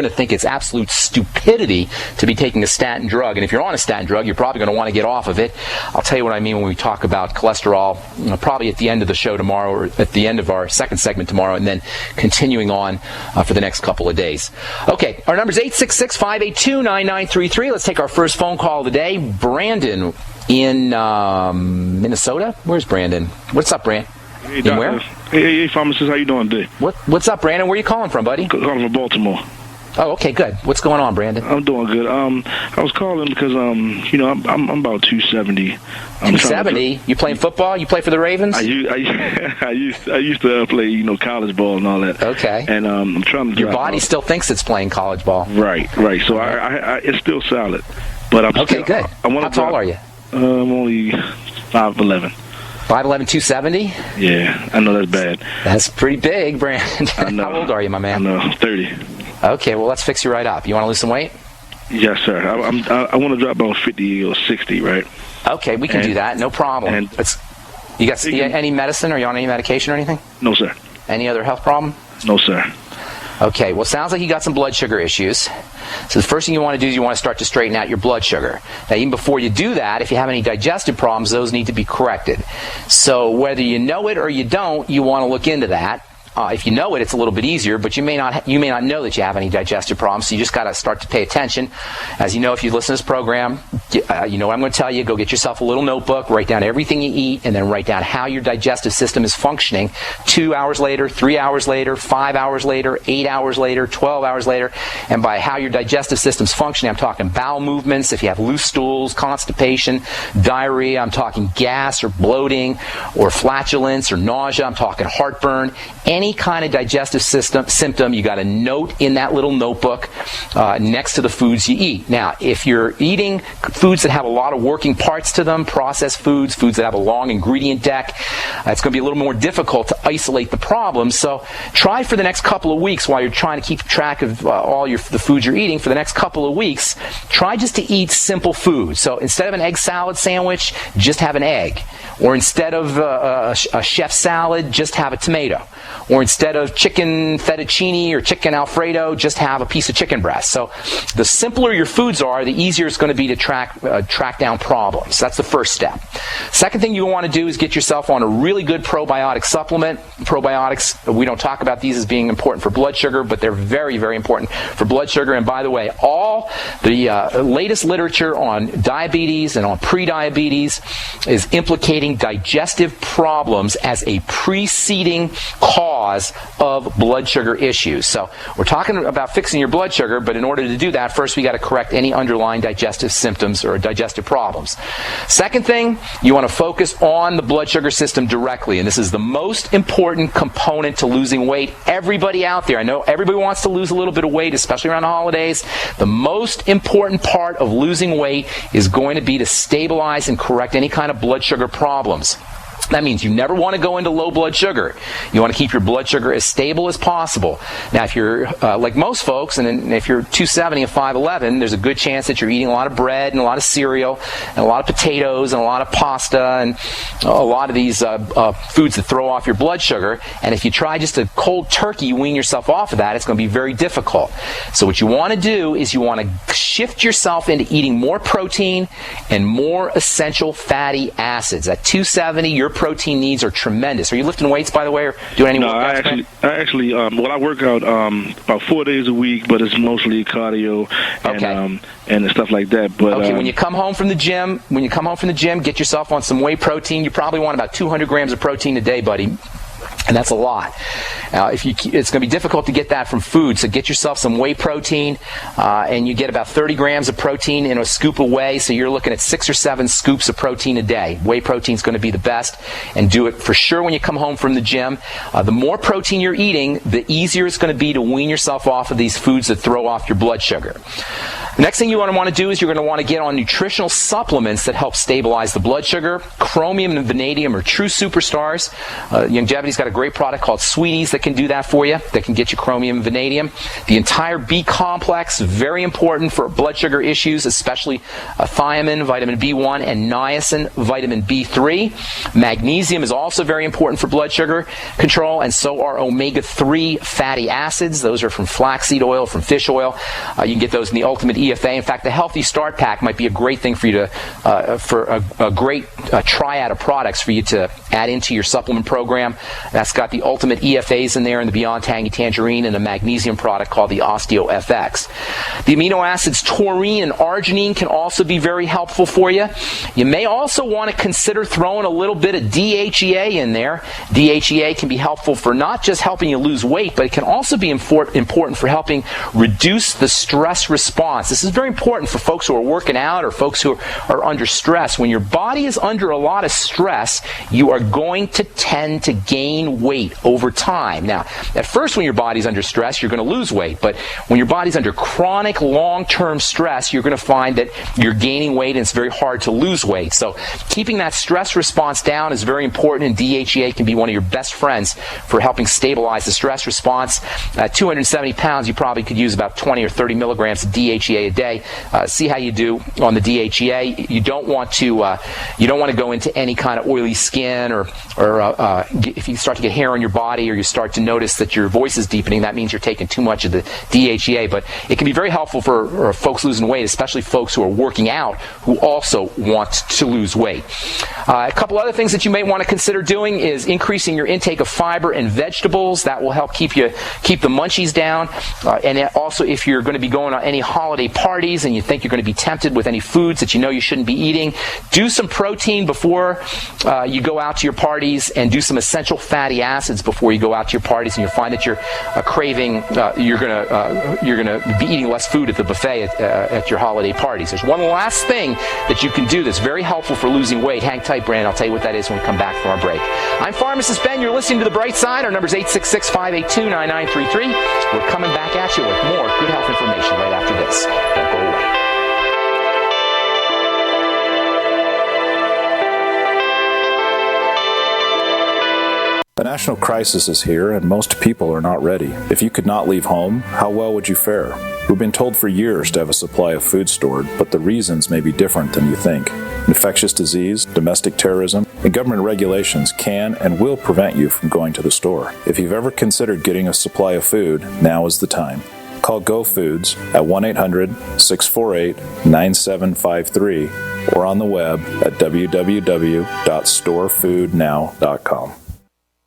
going to think it's absolute stupidity to be taking a statin drug. And if you're on a statin drug, you're probably going to want to get off of it. I'll tell you what I mean when we talk about cholesterol, probably at the end of the show tomorrow, or at the end of our second segment tomorrow, and then continuing on for the next couple of days. Okay, our number is 866-582-9933. Let's take our first phone call of the day. Brandon in Minnesota. Where's Brandon? What's up, Brandon? Hey, Doctor. Where? Hey, pharmacist, how you doing today? What's up, Brandon? Where are you calling from, buddy? Calling from Baltimore. Oh, okay, good. What's going on, Brandon? I'm doing good. I was calling because I'm about 270. 270? You playing football? You play for the Ravens? I used to play college ball and all that. Okay. And I'm trying to. Your body still thinks it's playing college ball. Right. So I it's still solid, but I'm okay. Still, Good. How tall are you? I'm only 5'11". 5'11", 270? Yeah, I know that's bad. That's pretty big, Brandon. I know. How old are you, my man? I know, 30. Okay, well, let's fix you right up. You want to lose some weight? Yes, sir. I want to drop about 50 or 60, right? Okay, we can do that. No problem. You got any medicine? Are you on any medication or anything? No, sir. Any other health problem? No, sir. Okay, well, it sounds like you got some blood sugar issues. So the first thing you want to do is you want to start to straighten out your blood sugar. Now, even before you do that, if you have any digestive problems, those need to be corrected. So whether you know it or you don't, you want to look into that. If you know it, it's a little bit easier, but you may not know that you have any digestive problems, so you just got to start to pay attention. As you know, if you listen to this program, you know what I'm going to tell you. Go get yourself a little notebook, write down everything you eat, and then write down how your digestive system is functioning 2 hours later, 3 hours later, 5 hours later, 8 hours later, 12 hours later. And by how your digestive system's functioning, I'm talking bowel movements, if you have loose stools, constipation, diarrhea, I'm talking gas or bloating or flatulence or nausea, I'm talking heartburn, any kind of digestive symptom, you got a note in that little notebook next to the foods you eat. Now, if you're eating foods that have a lot of working parts to them, processed foods that have a long ingredient deck, it's going to be a little more difficult to isolate the problem. So try for the next couple of weeks while you're trying to keep track of the foods you're eating for the next couple of weeks, try just to eat simple food. So instead of an egg salad sandwich, just have an egg. Or instead of a chef salad, just have a tomato. Or instead of chicken fettuccine or chicken Alfredo, just have a piece of chicken breast. So the simpler your foods are, the easier it's going to be to track down problems. That's the first step. Second thing you want to do is get yourself on a really good probiotic supplement. Probiotics, we don't talk about these as being important for blood sugar, but they're very, very important for blood sugar. And by the way, all the latest literature on diabetes and on pre-diabetes is implicating digestive problems as a preceding cause of blood sugar issues. So we're talking about fixing your blood sugar, but in order to do that, first we got to correct any underlying digestive symptoms or digestive problems. Second thing, you want to focus on the blood sugar system directly, and this is the most important component to losing weight. Everybody out there, I know everybody wants to lose a little bit of weight, especially around the holidays. The most important part of losing weight is going to be to stabilize and correct any kind of blood sugar problems. That means you never want to go into low blood sugar. You want to keep your blood sugar as stable as possible. Now, if you're like most folks, and if you're 270 and 5'11", there's a good chance that you're eating a lot of bread and a lot of cereal and a lot of potatoes and a lot of pasta and a lot of these foods that throw off your blood sugar. And if you try just a cold turkey, wean yourself off of that, it's going to be very difficult. So what you want to do is you want to shift yourself into eating more protein and more essential fatty acids. At 270, your protein needs are tremendous. Are you lifting weights, by the way, or doing any workouts? I actually I work out about 4 days a week, but it's mostly cardio and stuff like that. But okay, when you come home from the gym, get yourself on some whey protein. You probably want about 200 grams of protein a day, buddy. And that's a lot. It's going to be difficult to get that from food, so get yourself some whey protein, and you get about 30 grams of protein in a scoop of whey, so you're looking at 6 or 7 scoops of protein a day. Whey protein is going to be the best, and do it for sure when you come home from the gym. The more protein you're eating, the easier it's going to be to wean yourself off of these foods that throw off your blood sugar. The next thing you want to do is you're going to want to get on nutritional supplements that help stabilize the blood sugar. Chromium and vanadium are true superstars. Longevity's got a great product called Sweeties that can do that for you, that can get you chromium and vanadium. The entire B complex, very important for blood sugar issues, especially thiamine, vitamin B1, and niacin, vitamin B3. Magnesium is also very important for blood sugar control, and so are omega-3 fatty acids. Those are from flaxseed oil, from fish oil. You can get those in the Ultimate EFA. In fact, the Healthy Start Pack might be a great thing for you to, for a great triad of products for you to add into your supplement program. That's got the Ultimate EFAs in there, and the Beyond Tangy Tangerine, and a magnesium product called the Osteo FX. The amino acids taurine and arginine can also be very helpful for you. You may also want to consider throwing a little bit of DHEA in there. DHEA can be helpful for not just helping you lose weight, but it can also be important for helping reduce the stress response. This is very important for folks who are working out or folks who are under stress. When your body is under a lot of stress, you are going to tend to gain weight over time. Now, at first when your body's under stress, you're going to lose weight, but when your body's under chronic long-term stress, you're going to find that you're gaining weight and it's very hard to lose weight. So keeping that stress response down is very important, and DHEA can be one of your best friends for helping stabilize the stress response. At 270 pounds, you probably could use about 20 or 30 milligrams of DHEA a day. See how you do on the DHEA. You don't want to go into any kind of oily skin, or if you start to get hair on your body, or you start to notice that your voice is deepening, that means you're taking too much of the DHEA. But it can be very helpful for folks losing weight, especially folks who are working out who also want to lose weight. A couple other things that you may want to consider doing is increasing your intake of fiber and vegetables. That will help keep the munchies down. And also, if you're going to be going on any holiday parties and you think you're going to be tempted with any foods that you know you shouldn't be eating, do some protein before you go out to your parties, and do some essential fatty acids before you go out to your parties, and you'll find that you're craving. You're going to be eating less food at the buffet at your holiday parties. There's one last thing that you can do that's very helpful for losing weight. Hang tight, Brand. I'll tell you what that is when we come back from our break. I'm Pharmacist Ben. You're listening to The Bright Side. Our number's 866-582-9933. We're coming back at you with more good health information right after this. Don't go away. A national crisis is here, and most people are not ready. If you could not leave home, how well would you fare? We've been told for years to have a supply of food stored, but the reasons may be different than you think. Infectious disease, domestic terrorism, and government regulations can and will prevent you from going to the store. If you've ever considered getting a supply of food, now is the time. Call Go Foods at 1-800-648-9753 or on the web at www.storefoodnow.com.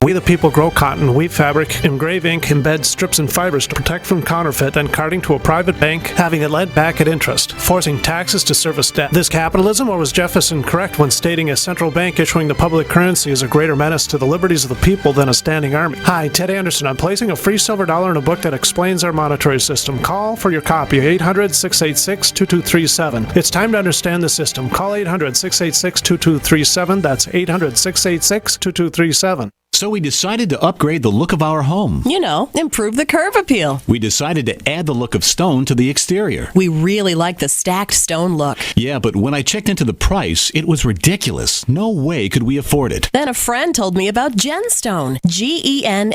We the people grow cotton, weave fabric, engrave ink, embed strips and fibers to protect from counterfeit, then carting to a private bank, having it lent back at interest, forcing taxes to service debt. This capitalism, or was Jefferson correct when stating a central bank issuing the public currency is a greater menace to the liberties of the people than a standing army? Hi, Ted Anderson. I'm placing a free silver dollar in a book that explains our monetary system. Call for your copy, 800-686-2237. It's time to understand the system. Call 800-686-2237. That's 800-686-2237. So we decided to upgrade the look of our home. You know, improve the curb appeal. We decided to add the look of stone to the exterior. We really like the stacked stone look. Yeah, but when I checked into the price, it was ridiculous. No way could we afford it. Then a friend told me about Genstone. Genstone.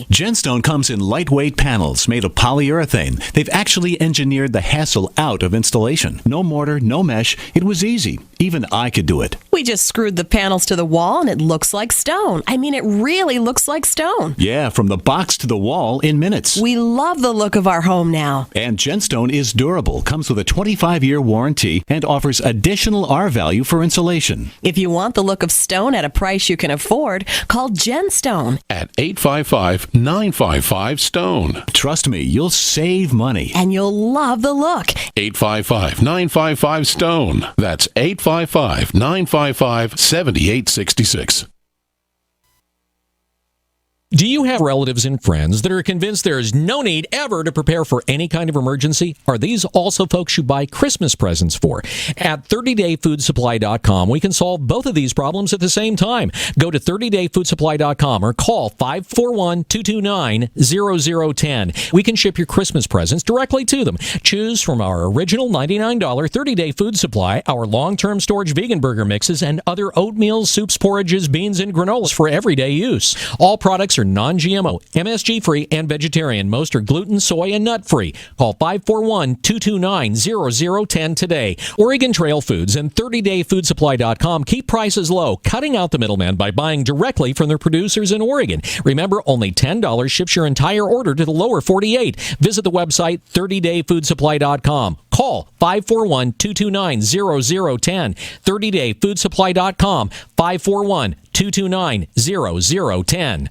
Genstone comes in lightweight panels made of polyurethane. They've actually engineered the hassle out of installation. No mortar, no mesh. It was easy. Even I could do it. We just screwed the panels to the wall and it looks like stone. I mean, it really looks like stone. Yeah, from the box to the wall in minutes. We love the look of our home now. And Genstone is durable, comes with a 25-year warranty, and offers additional R value for insulation. If you want the look of stone at a price you can afford, call Genstone at 855-955-STONE. Trust me, you'll save money. And you'll love the look. 855-955-STONE. That's 855-955-7866. Do you have relatives and friends that are convinced there is no need ever to prepare for any kind of emergency? Are these also folks you buy Christmas presents for? At 30dayfoodsupply.com, we can solve both of these problems at the same time. Go to 30dayfoodsupply.com or call 541-229-0010. We can ship your Christmas presents directly to them. Choose from our original $99 30-day food supply, our long-term storage vegan burger mixes, and other oatmeal, soups, porridges, beans, and granolas for everyday use. All products are non-GMO, MSG-free, and vegetarian. Most are gluten, soy, and nut-free. Call 541-229-0010 today. Oregon Trail Foods and 30dayfoodsupply.com keep prices low, cutting out the middleman by buying directly from their producers in Oregon. Remember, only $10 ships your entire order to the lower 48. Visit the website 30dayfoodsupply.com. Call 541-229-0010. 30dayfoodsupply.com. 541-229-0010.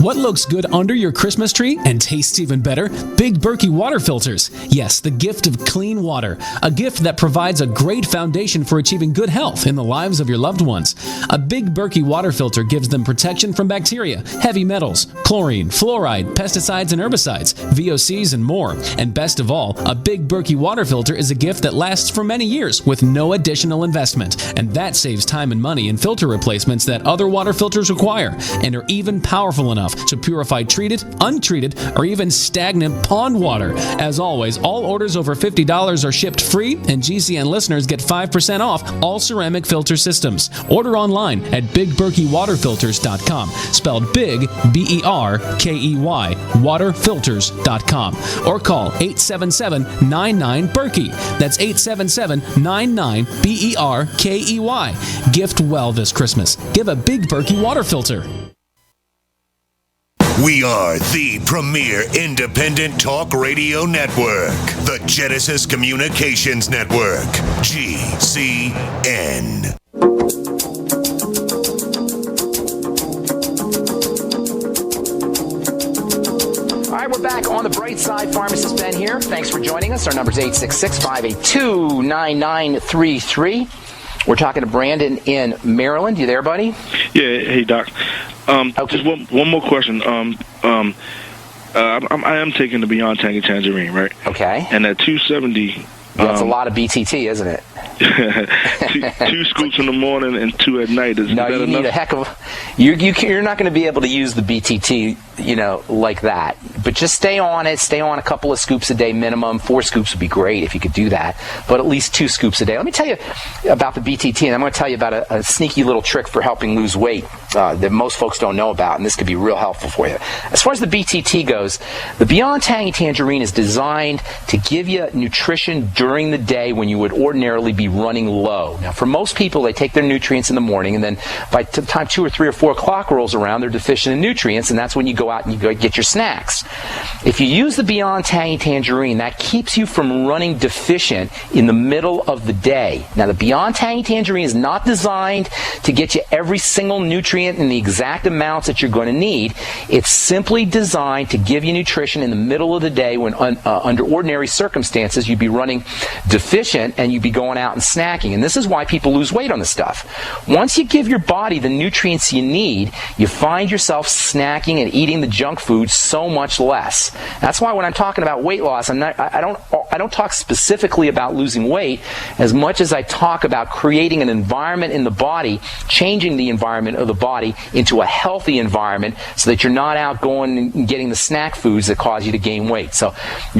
What looks good under your Christmas tree and tastes even better? Big Berkey water filters. Yes, the gift of clean water. A gift that provides a great foundation for achieving good health in the lives of your loved ones. A Big Berkey water filter gives them protection from bacteria, heavy metals, chlorine, fluoride, pesticides and herbicides, VOCs, and more. And best of all, a Big Berkey water filter is a gift that lasts for many years with no additional investment. And that saves time and money in filter replacements that other water filters require and are even powerful enough to purify treated, untreated, or even stagnant pond water. As always, all orders over $50 are shipped free, and GCN listeners get 5% off all ceramic filter systems. Order online at BigBerkeyWaterFilters.com, spelled Big, Berkey, waterfilters.com, or call 877-99-BERKEY. That's 877-99-BERKEY. Gift well this Christmas. Give a Big Berkey water filter. We are the premier independent talk radio network, the Genesis Communications Network, GCN. All right, we're back on the bright side. Pharmacist Ben here. Thanks for joining us. Our number is 866-582-9933. We're talking to Brandon in Maryland. You there, buddy? Yeah. Hey, Doc. Okay. Just one more question. I am taking the Beyond Tangy Tangerine, right? Okay. And at 270. That's a lot of BTT, isn't it? two scoops in the morning and 2 at night. Is that you enough? need a heck of. You're not going to be able to use the BTT, like that. But just stay on it. Stay on a couple of scoops a day minimum. 4 scoops would be great if you could do that. But at least 2 scoops a day. Let me tell you about the BTT, and I'm going to tell you about a sneaky little trick for helping lose weight that most folks don't know about, and this could be real helpful for you. As far as the BTT goes, the Beyond Tangy Tangerine is designed to give you nutrition during the day when you would ordinarily be running low. Now, for most people, they take their nutrients in the morning, and then by the time 2 or 3 or 4 o'clock rolls around, they're deficient in nutrients, and that's when you go out and you go get your snacks. If you use the Beyond Tangy Tangerine, that keeps you from running deficient in the middle of the day. Now, the Beyond Tangy Tangerine is not designed to get you every single nutrient in the exact amounts that you're going to need. It's simply designed to give you nutrition in the middle of the day when under ordinary circumstances you'd be running deficient and you'd be going out and snacking. And this is why people lose weight on this stuff. Once you give your body the nutrients you need, you find yourself snacking and eating the junk food so much less. That's why when I'm talking about weight loss, I don't talk specifically about losing weight as much as I talk about creating an environment in the body, changing the environment of the body into a healthy environment so that you're not out going and getting the snack foods that cause you to gain weight. So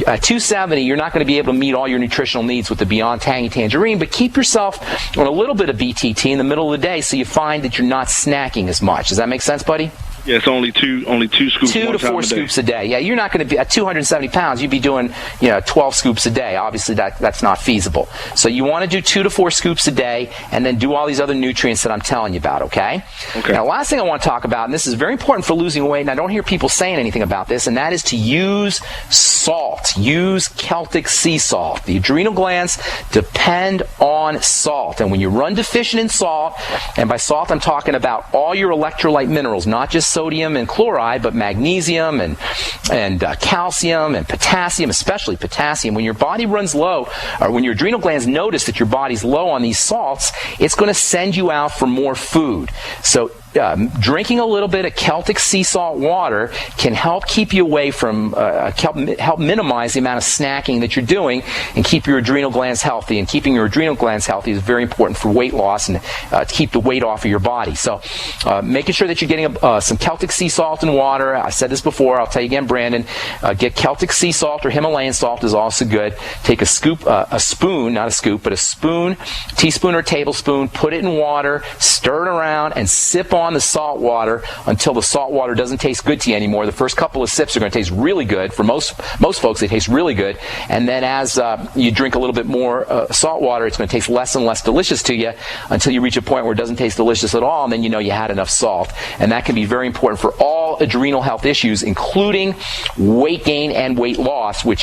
at 270, you're not going to be able to meet all your nutritional needs with the Beyond Tangy Tangerine, but keep yourself on a little bit of BTT in the middle of the day so you find that you're not snacking as much. Does that make sense, buddy? Yeah, it's only two scoops. 2 to 4 scoops a day. Yeah, you're not going to be at 270 pounds. You'd be doing 12 scoops a day. Obviously, that's not feasible. So you want to do 2 to 4 scoops a day, and then do all these other nutrients that I'm telling you about. Okay. Now, last thing I want to talk about, and this is very important for losing weight, and I don't hear people saying anything about this, and that is to use salt. Use Celtic sea salt. The adrenal glands depend on salt, and when you run deficient in salt, and by salt I'm talking about all your electrolyte minerals, not just sodium and chloride, but magnesium and calcium and potassium, especially potassium. When your body runs low, or when your adrenal glands notice that your body's low on these salts, it's going to send you out for more food. So drinking a little bit of Celtic sea salt water can help keep you away from, help minimize the amount of snacking that you're doing and keep your adrenal glands healthy. And keeping your adrenal glands healthy is very important for weight loss and to keep the weight off of your body. So making sure that you're getting some Celtic sea salt and water. I said this before, I'll tell you again, Brandon, get Celtic sea salt or Himalayan salt is also good. Take a scoop, a spoon, not a scoop, but a spoon, teaspoon or tablespoon, put it in water, stir it around, and sip on the salt water until the salt water doesn't taste good to you anymore. The first couple of sips are going to taste really good. For most folks, they taste really good. And then as you drink a little bit more salt water, it's going to taste less and less delicious to you until you reach a point where it doesn't taste delicious at all, and then you know you had enough salt. And that can be very important for all adrenal health issues, including weight gain and weight loss, which